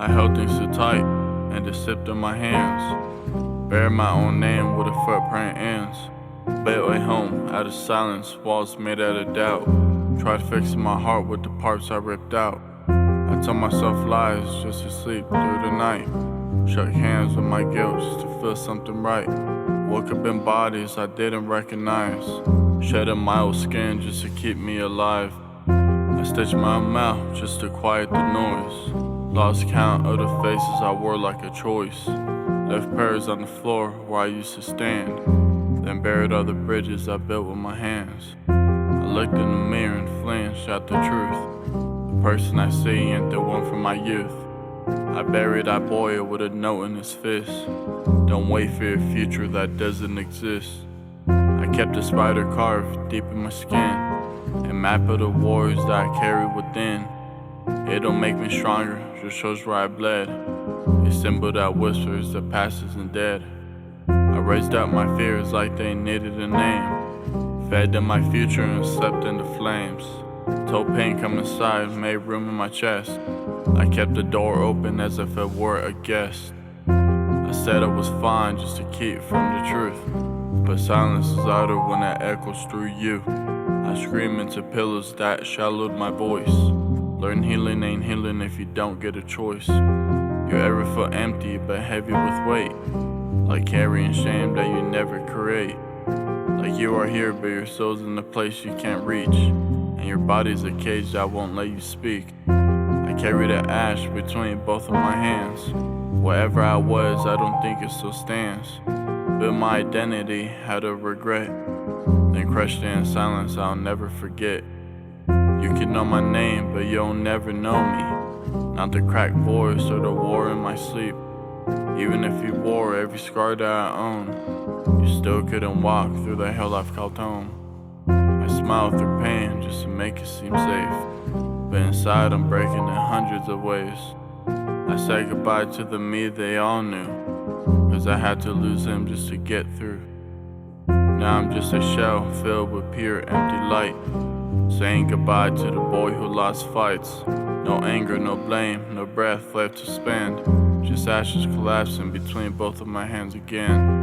I held things too tight and just sipped in my hands. Buried my own name where the footprint ends. Bait way home, out of silence, walls made out of doubt. Tried fixing my heart with the parts I ripped out. I told myself lies just to sleep through the night. Shook hands with my guilt just to feel something right. Woke up in bodies I didn't recognize. Shedding my old skin just to keep me alive. I stitched my mouth just to quiet the noise. Lost count of the faces I wore like a choice. Left prayers on the floor where I used to stand. Then buried all the bridges I built with my hands. I looked in the mirror and flinched at the truth. The person I see ain't the one from my youth. I buried that boy with a note in his fist. Don't wait for your future that doesn't exist. I kept a spider carved deep in my skin. A map of the wars that I carry within. It don't make me stronger, just shows where I bled. A symbol that whispers the past isn't dead. I raised up my fears like they needed a name. Fed in my future and slept in the flames. Told pain come inside, made room in my chest. I kept the door open as if it were a guest. I said I was fine just to keep from the truth. But silence is louder when it echoes through you. I scream into pillows that shallowed my voice. Learn healing ain't healing if you don't get a choice. You ever feel empty but heavy with weight? Like carrying shame that you never create. Like you are here but your soul's in a place you can't reach. And your body's a cage that won't let you speak. I carry the ash between both of my hands. Wherever I was, I don't think it still stands. Built my identity out of regret. Then crushed it in silence I'll never forget. You can know my name, but you'll never know me. Not the cracked voice or the war in my sleep. Even if you wore every scar that I own, you still couldn't walk through the hell I've called home. I smile through pain just to make it seem safe. But inside I'm breaking in hundreds of ways. I said goodbye to the me they all knew, cause I had to lose him just to get through. Now I'm just a shell filled with pure empty light. Saying goodbye to the boy who lost fights. No anger, no blame, no breath left to spend. Just ashes collapsing between both of my hands again.